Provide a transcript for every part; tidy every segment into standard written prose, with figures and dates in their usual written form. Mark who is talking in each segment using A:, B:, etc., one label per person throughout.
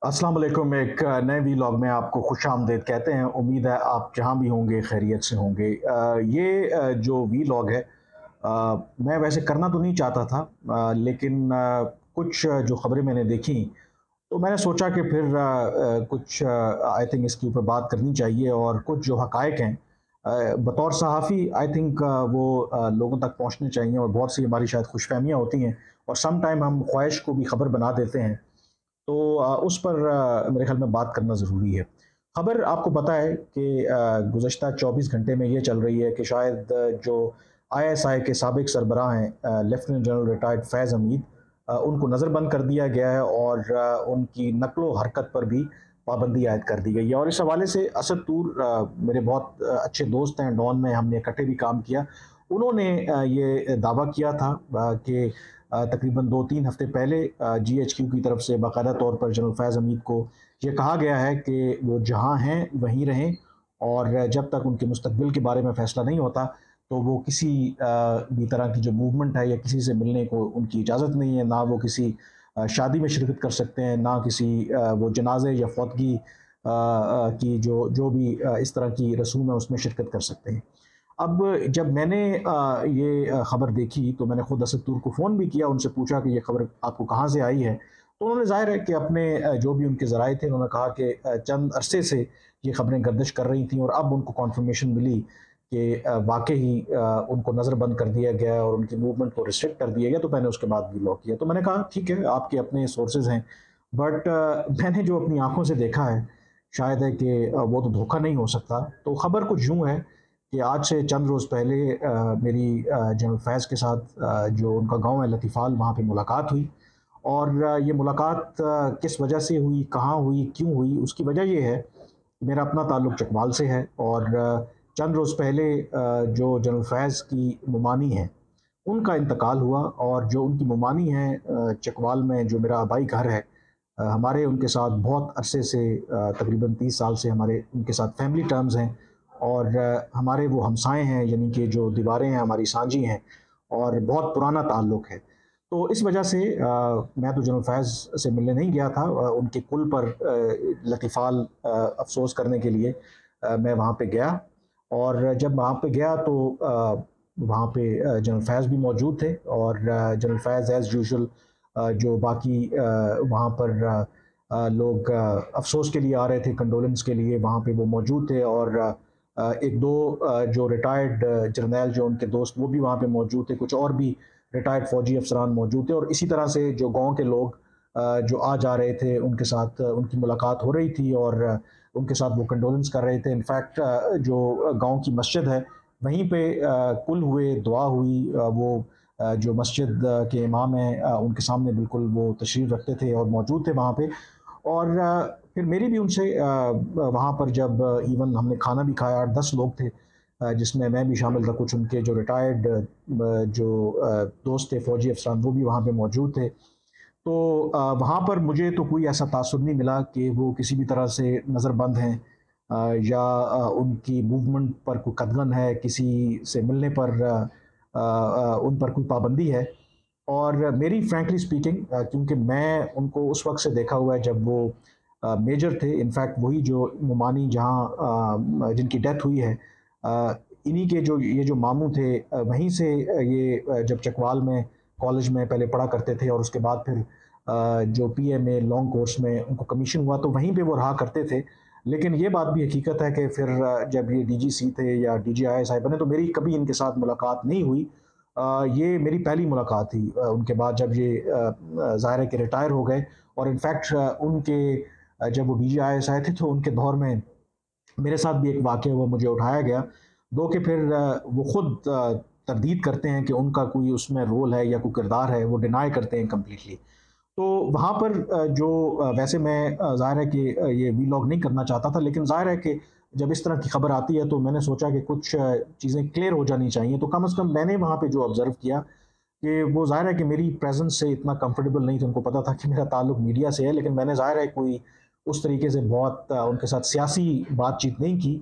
A: अस्सलाम वालेकुम। एक नए वीलॉग में आपको खुशामदीद कहते हैं। उम्मीद है आप जहाँ भी होंगे खैरियत से होंगे। जो वीलॉग है, मैं वैसे करना तो नहीं चाहता था, लेकिन कुछ जो ख़बरें मैंने देखी तो मैंने सोचा कि फिर कुछ आई थिंक इसके ऊपर बात करनी चाहिए। और कुछ जो हक़ाइक़ हैं, बतौर सहाफ़ी आई थिंक वो लोगों तक पहुँचने चाहिए। और बहुत सी हमारी शायद खुशफ़हमियाँ होती हैं और सम टाइम हम ख्वाहिश को भी ख़बर बना देते हैं। तो उस पर मेरे ख़्याल में बात करना ज़रूरी है। ख़बर आपको पता है कि गुज़श्ता 24 घंटे में ये चल रही है कि शायद जो आईएसआई के साबिक़ सरबराह हैं, लेफ्टिनेंट जनरल रिटायर्ड फैज़ हमीद, उनको नज़रबंद कर दिया गया है और उनकी नक़्लो हरकत पर भी पाबंदी आयद कर दी गई है। और इस हवाले से असद तूर मेरे बहुत अच्छे दोस्त हैं, डॉन में हमने इकट्ठे भी काम किया। उन्होंने ये दावा किया था कि तकरीबन 2-3 हफ्ते पहले जीएचक्यू की तरफ से बाकायदा तौर पर जनरल फैज़ हमीद को ये कहा गया है कि वो जहाँ हैं वहीं रहें, और जब तक उनके मुस्तकबिल के बारे में फ़ैसला नहीं होता तो वो किसी भी तरह की जो मूवमेंट है या किसी से मिलने को उनकी इजाज़त नहीं है। ना वो किसी शादी में शिरकत कर सकते हैं, ना किसी वो जनाज़े या फौतगी की जो जो भी इस तरह की रसूम है उसमें शिरकत कर सकते हैं। अब जब मैंने ये ख़बर देखी तो मैंने ख़ुद असद तूर को फ़ोन भी किया, उनसे पूछा कि ये ख़बर आपको कहाँ से आई है? तो उन्होंने ज़ाहिर है कि अपने जो भी उनके ज़राए थे उन्होंने कहा कि चंद अरसे से ये ख़बरें गर्दिश कर रही थीं और अब उनको कन्फर्मेशन मिली कि वाक़ई उनको नज़रबंद कर दिया गया है और उनकी मूवमेंट को रिस्ट्रिक्ट कर दिया गया। तो मैंने उसके बाद ब्लॉक किया। तो मैंने कहा ठीक है, आपके अपने सोर्सेज़ हैं, बट मैंने जो अपनी आँखों से देखा है, शायद है कि वो तो धोखा नहीं हो सकता। तो ख़बर कुछ यूँ है कि आज से चंद रोज़ पहले मेरी जनरल फैज़ के साथ जो उनका गाँव है लतीफ़ाल, वहाँ पे मुलाकात हुई। और ये मुलाकात किस वजह से हुई, कहाँ हुई, क्यों हुई, उसकी वजह ये है, मेरा अपना ताल्लुक चकवाल से है। और चंद रोज़ पहले जो जनरल फैज़ की मुमानी हैं, उनका इंतकाल हुआ। और जो उनकी मुमानी हैं चकवाल में जो मेरा आबाई घर है, हमारे उनके साथ बहुत अरसे से तकरीबन 30 साल से हमारे उनके साथ फैमिली टर्म्स हैं। और हमारे वो हमसाए हैं, यानी कि जो दीवारें हैं हमारी सांझी हैं और बहुत पुराना ताल्लुक़ है। तो इस वजह से मैं तो जनरल फैज़ से मिलने नहीं गया था, उनके कुल पर लतीफ़ाल अफ़सोस करने के लिए मैं वहाँ पे गया। और जब वहाँ पे गया तो वहाँ पे जनरल फैज़ भी मौजूद थे। और जनरल फैज़ एज़ यूजुअल जो बाकी वहाँ पर लोग अफ़सोस के लिए आ रहे थे, कंडोलेंस के लिए, वहाँ पे वो मौजूद थे। और 1-2 जो रिटायर्ड जर्नैल जो उनके दोस्त वो भी वहाँ पे मौजूद थे, कुछ और भी रिटायर्ड फ़ौजी अफ़सरान मौजूद थे। और इसी तरह से जो गाँव के लोग जो आ जा रहे थे, उनके साथ उनकी मुलाकात हो रही थी और उनके साथ वो कंडोलेंस कर रहे थे। इनफैक्ट जो गाँव की मस्जिद है, वहीं पे कुल हुए, दुआ हुई। वो जो मस्जिद के इमाम हैं, उनके सामने बिल्कुल वो तशरीफ़ रखते थे और मौजूद थे वहाँ पे। और फिर मेरी भी उनसे वहाँ पर जब इवन हमने खाना भी खाया, 8-10 लोग थे, जिसमें मैं भी शामिल था। कुछ उनके जो रिटायर्ड दोस्त थे फ़ौजी अफ़सरान, वो भी वहाँ पे मौजूद थे। तो वहाँ पर मुझे तो कोई ऐसा तासुर नहीं मिला कि वो किसी भी तरह से नज़रबंद हैं, या उनकी मूवमेंट पर कोई कदगन है, किसी से मिलने पर उन पर कोई पाबंदी है। और मेरी फ्रैंकली स्पीकिंग, क्योंकि मैं उनको उस वक़्त से देखा हुआ है जब वो मेजर थे। इनफैक्ट वही जो मुमानी जहाँ जिनकी डेथ हुई है, इन्हीं के जो ये जो मामू थे, वहीं से ये जब चकवाल में कॉलेज में पहले पढ़ा करते थे और उसके बाद फिर जो पीएमए लॉन्ग कोर्स में उनको कमीशन हुआ तो वहीं पे वो रहा करते थे। लेकिन ये बात भी हकीकत है कि फिर जब ये डीजीसी थे या डीजीआईएसआई बने तो मेरी कभी इनके साथ मुलाकात नहीं हुई। ये मेरी पहली मुलाकात थी उनके बाद, जब ये ज़ाहिर है कि रिटायर हो गए। और इनफैक्ट उनके जब वो डीजीआईएसआई थे तो उनके दौर में मेरे साथ भी एक वाक़या हुआ, मुझे उठाया गया। दो कि फिर वो खुद तरदीद करते हैं कि उनका कोई उसमें रोल है या कोई किरदार है, वो डिनाई करते हैं कंप्लीटली। तो वहाँ पर वैसे मैं ज़ाहिर है कि ये वीलॉग नहीं करना चाहता था, लेकिन ज़ाहिर है कि जब इस तरह की खबर आती है तो मैंने सोचा कि कुछ चीज़ें क्लियर हो जानी चाहिए। तो कम से कम मैंने वहाँ पे जो ऑब्ज़र्व किया कि वो ज़ाहिर है कि मेरी प्रेज़ेंस से इतना कंफर्टेबल नहीं थे। उनको पता था कि मेरा ताल्लुक मीडिया से है, लेकिन मैंने ज़ाहिर है कोई उस तरीके से बहुत उनके साथ सियासी बातचीत नहीं की।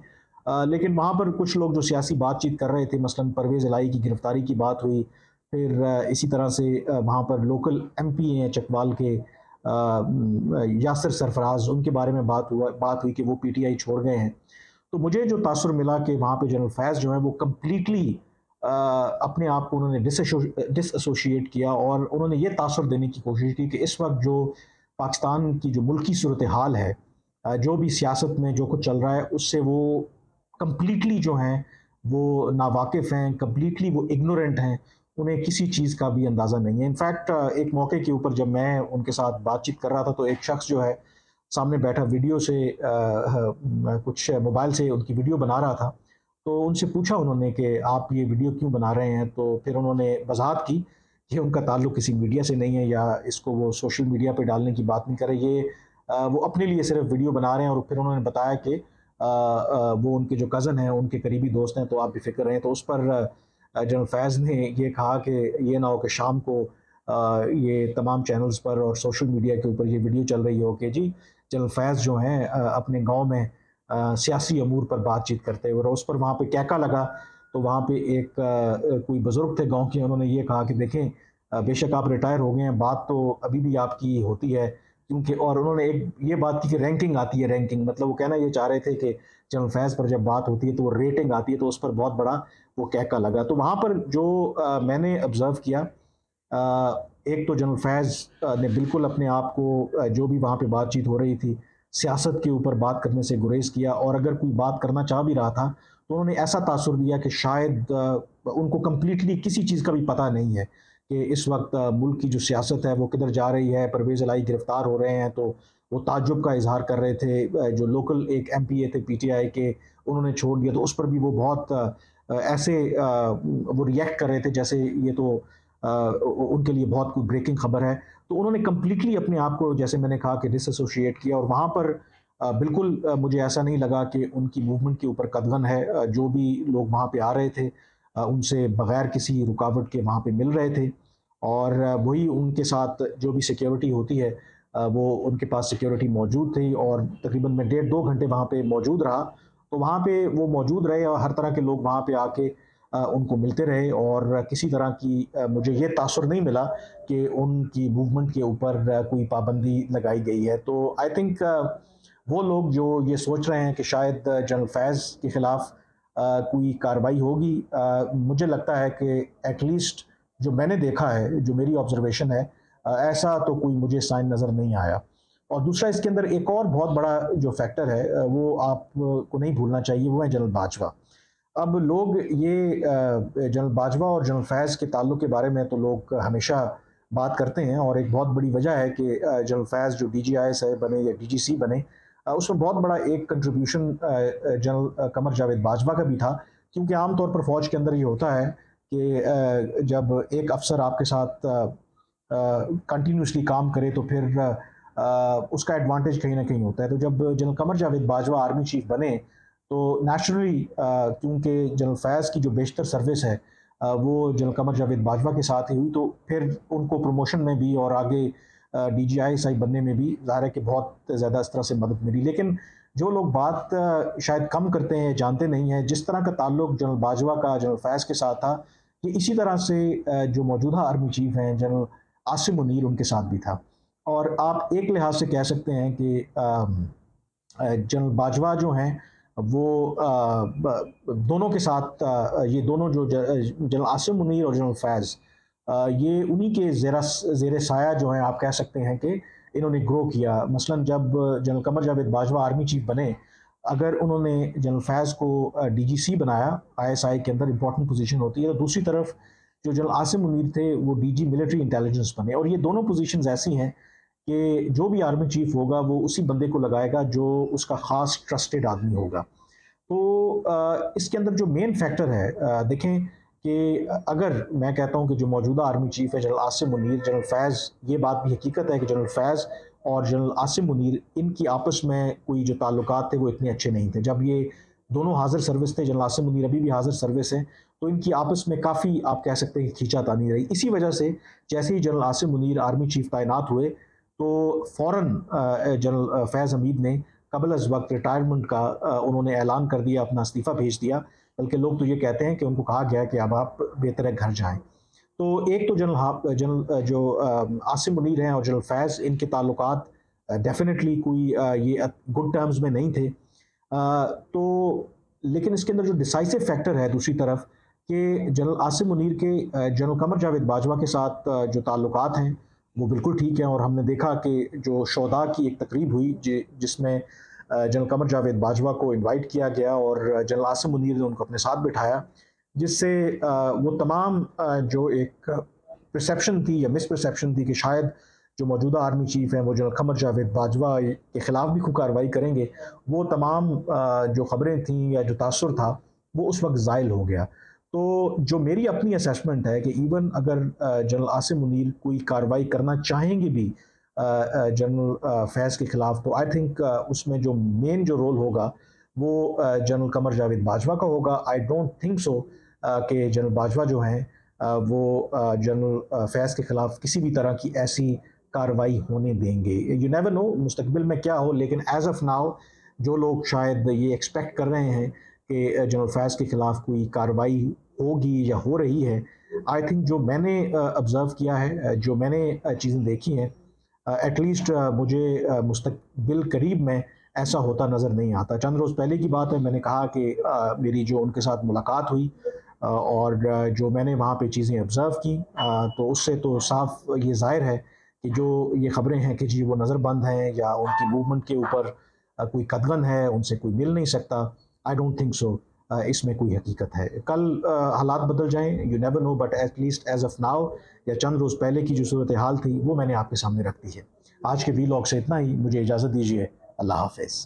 A: लेकिन वहाँ पर कुछ लोग जो सियासी बातचीत कर रहे थे, मसलन परवेज़ इलाही की गिरफ़्तारी की बात हुई। फिर इसी तरह से वहाँ पर लोकल एमपी हैं चकवाल के, यासिर सरफराज, उनके बारे में बात हुई कि वो पीटीआई छोड़ गए हैं। तो मुझे जो तासुर मिला कि वहाँ पे जनरल फैज़ जो है वो कम्प्लीटली अपने आप को उन्होंने डिसएसोशिएट किया और उन्होंने ये तासुर देने की कोशिश की कि इस वक्त जो पाकिस्तान की जो मुल्की सूरत हाल है, जो भी सियासत में जो कुछ चल रहा है उससे वो कम्प्लीटली जो हैं वो नावाकिफ़ हैं, कम्प्लीटली वो इग्नोरेंट हैं, उन्हें किसी चीज़ का भी अंदाज़ा नहीं है। इनफैक्ट एक मौके के ऊपर जब मैं उनके साथ बातचीत कर रहा था तो एक शख्स जो है सामने बैठा वीडियो से कुछ मोबाइल से उनकी वीडियो बना रहा था। तो उनसे पूछा उन्होंने कि आप ये वीडियो क्यों बना रहे हैं? तो फिर उन्होंने वज़ाहत की कि उनका ताल्लुक किसी मीडिया से नहीं है या इसको वो सोशल मीडिया पे डालने की बात नहीं कर रहे। ये वो अपने लिए सिर्फ़ वीडियो बना रहे हैं और फिर उन्होंने बताया कि वो उनके जो कज़न हैं, उनके करीबी दोस्त हैं, तो आप बेफ़िक्र रहें। तो उस पर जनरल फैज़ ने ये कहा कि ये ना हो कि शाम को ये तमाम चैनल्स पर और सोशल मीडिया के ऊपर ये वीडियो चल रही हो कि जी जनरल फैज़ जो हैं अपने गाँव में सियासी अमूर पर बातचीत करते हुए, और उस पर वहाँ पे कहका लगा। तो वहाँ पे एक कोई बुज़ुर्ग थे गाँव के, उन्होंने ये कहा कि देखें बेशक आप रिटायर हो गए हैं, बात तो अभी भी आपकी होती है, क्योंकि और उन्होंने एक ये बात की कि रैंकिंग आती है, रैंकिंग मतलब वो कहना ये चाह रहे थे कि जनरल फैज़ पर जब बात होती है तो वो रेटिंग आती है, तो उस पर बहुत बड़ा वो कहका लगा। तो वहाँ पर जो मैंने ऑब्ज़र्व किया, एक तो जनरल फैज़ ने बिल्कुल अपने आप को जो भी वहाँ पे बातचीत हो रही थी, सियासत के ऊपर बात करने से गुरेज़ किया, और अगर कोई बात करना चाह भी रहा था, तो उन्होंने ऐसा तासुर दिया कि शायद उनको कंप्लीटली किसी चीज़ का भी पता नहीं है कि इस वक्त मुल्क की जो सियासत है वो किधर जा रही है। परवेज़ इलाही गिरफ़्तार हो रहे हैं, तो वो ताज्जुब का इज़हार कर रहे थे। जो लोकल एक एमपीए थे पीटीआई के, उन्होंने छोड़ दिया, तो उस पर भी वो बहुत ऐसे वो रिएक्ट कर रहे थे जैसे ये तो उनके लिए बहुत कोई ब्रेकिंग खबर है। तो उन्होंने कंप्लीटली अपने आप को, जैसे मैंने कहा, कि डिसएसोशिएट किया, और वहाँ पर बिल्कुल मुझे ऐसा नहीं लगा कि उनकी मूवमेंट के ऊपर कदगन है। जो भी लोग वहाँ पे आ रहे थे उनसे बग़ैर किसी रुकावट के वहाँ पे मिल रहे थे, और वही उनके साथ जो भी सिक्योरिटी होती है वो उनके पास सिक्योरिटी मौजूद थी, और तकरीबन मैं 1.5-2 घंटे वहाँ पे मौजूद रहा। तो वहाँ पे वो मौजूद रहे और हर तरह के लोग वहाँ पे आके उनको मिलते रहे, और किसी तरह की मुझे ये तासुर नहीं मिला कि उनकी मूवमेंट के ऊपर कोई पाबंदी लगाई गई है। तो आई थिंक वो लोग जो ये सोच रहे हैं कि शायद जनरल फैज़ के ख़िलाफ़ कोई कार्रवाई होगी, मुझे लगता है कि एटलीस्ट जो मैंने देखा है, जो मेरी ऑब्ज़र्वेशन है, ऐसा तो कोई मुझे साइन नज़र नहीं आया। और दूसरा इसके अंदर एक और बहुत बड़ा जो फैक्टर है वो आपको नहीं भूलना चाहिए, वो है जनरल बाजवा। अब लोग ये जनरल बाजवा और जनरल फैज़ के ताल्लुक के बारे में तो लोग हमेशा बात करते हैं, और एक बहुत बड़ी वजह है कि जनरल फैज़ जो डीजीआईएस है बने या डीजीसी बने, उसमें बहुत बड़ा एक कंट्रीब्यूशन जनरल कमर जावेद बाजवा का भी था। क्योंकि आम तौर पर फ़ौज के अंदर ये होता है कि जब एक अफ़सर आपके साथ कंटिन्यूसली काम करे तो फिर उसका एडवांटेज कहीं ना कहीं होता है। तो जब general Qamar Javed Bajwa army chief बने, तो नेचुरली क्योंकि जनरल फैज़ की जो बेशतर सर्विस है वो जनरल कमर जावेद बाजवा के साथ ही हुई, तो फिर उनको प्रमोशन में भी और आगे डीजीआईएसआई बनने में भी ज़ाहिर है कि बहुत ज़्यादा इस तरह से मदद मिली। लेकिन जो लोग बात शायद कम करते हैं, जानते नहीं हैं, जिस तरह का ताल्लुक जनरल बाजवा का जनरल फैज़ के साथ था, कि इसी तरह से जो मौजूदा आर्मी चीफ हैं जनरल आसिम मुनीर, उनके साथ भी था। और आप एक लिहाज से कह सकते हैं कि जनरल बाजवा जो हैं वो दोनों के साथ ये दोनों जो जनरल आसिम मुनीर और जनरल फैज़, ये उन्हीं के ज़ेर साया जो हैं, आप कह सकते हैं कि इन्होंने ग्रो किया। मसलन जब general Qamar Javed Bajwa army chief बने, अगर उन्होंने जनरल फैज़ को डीजीसी बनाया, आईएसआई के अंदर इंपॉर्टेंट पोजीशन होती है, तो दूसरी तरफ जो जनरल आसिम मुनीर थे वो डीजी मिलिट्री इंटेलिजेंस बने। और ये दोनों पोजीशंस ऐसी हैं कि जो भी आर्मी चीफ होगा वो उसी बंदे को लगाएगा जो उसका ख़ास ट्रस्टेड आदमी होगा। तो इसके अंदर जो मेन फैक्टर है, देखें कि अगर मैं कहता हूं कि जो मौजूदा आर्मी चीफ है जनरल आसिम मुनीर, जनरल फैज़, ये बात भी हकीकत है कि जनरल फैज़ और जनरल आसिम मुनीर, इनकी आपस में कोई जो ताल्लुकात थे वो इतने अच्छे नहीं थे। जब ये दोनों हाजिर सर्विस थे, जनरल आसिम मुनीर अभी भी हाजिर सर्विस हैं, तो इनकी आपस में काफ़ी, आप कह सकते हैं, खींचातानी रही। इसी वजह से जैसे ही general Asim Munir army chief तैनात हुए, तो फ़ौरन जनरल फैज़ हमीद ने कबल अज़ वक्त रिटायरमेंट का उन्होंने ऐलान कर दिया, अपना इस्तीफ़ा भेज दिया। बल्कि लोग तो ये कहते हैं कि उनको कहा गया कि अब आप बेहतर है घर जाएँ। तो एक तो जनरल जो आसिम मुनीर हैं और जनरल फैज़, इनके ताल्लुकात डेफ़िनेटली कोई ये गुड टर्म्स में नहीं थे। तो लेकिन इसके अंदर जो डिसाइसिव फैक्टर है दूसरी तरफ कि जनरल आसिम मुनीर के जनरल कमर जावेद बाजवा के साथ जो ताल्लुकात हैं वो बिल्कुल ठीक हैं, और हमने देखा कि जो शोदा की एक तकरीब हुई जिसमें जनरल कमर जावेद बाजवा को इनवाइट किया गया और जनरल आसिम मुनीर ने उनको अपने साथ बिठाया, जिससे वो तमाम जो एक परसेप्शन थी या मिसपरसेप्शन थी कि शायद जो मौजूदा आर्मी चीफ हैं वो जनरल कमर जावेद बाजवा के ख़िलाफ़ भी कोई कार्रवाई करेंगे, वो तमाम जो ख़बरें थीं या जो तासुर था वो उस वक्त ज़ाइल हो गया। तो जो मेरी अपनी असेसमेंट है कि इवन अगर जनरल आसिम मुनीर कोई कार्रवाई करना चाहेंगे भी जनरल फैज़ के ख़िलाफ़, तो आई थिंक उसमें जो मेन जो रोल होगा वो जनरल कमर जावेद बाजवा का होगा। आई डोंट थिंक सो कि जनरल बाजवा जो हैं वो जनरल फैज़ के ख़िलाफ़ किसी भी तरह की ऐसी कार्रवाई होने देंगे। यू नेवर नो मुस्तकबिल में क्या हो, लेकिन एज ऑफ नाउ जो लोग शायद ये एक्सपेक्ट कर रहे हैं कि जनरल फैज़ के ख़िलाफ़ कोई कार्रवाई होगी या हो रही है, आई थिंक जो मैंने ऑब्ज़र्व किया है, जो मैंने चीज़ें देखी हैं, एटलीस्ट मुझे मुस्तकबिल करीब में ऐसा होता नज़र नहीं आता। चंद रोज़ पहले की बात है, मैंने कहा कि मेरी जो उनके साथ मुलाकात हुई और जो मैंने वहाँ पे चीज़ें ऑब्ज़र्व की, तो उससे तो साफ ये ज़ाहिर है कि जो ये ख़बरें हैं कि जी वो नज़रबंद हैं या उनकी मूवमेंट के ऊपर कोई कदगन है, उनसे कोई मिल नहीं सकता, आई डोंट थिंक सो इसमें कोई हकीकत है। कल हालात बदल जाएँ, you never know, but at least as of now या चंद रोज़ पहले की जो सूरत हाल थी वो मैंने आपके सामने रख दी है। आज के वीलॉग से इतना ही, मुझे इजाज़त दीजिए। अल्लाह हाफ़िज़।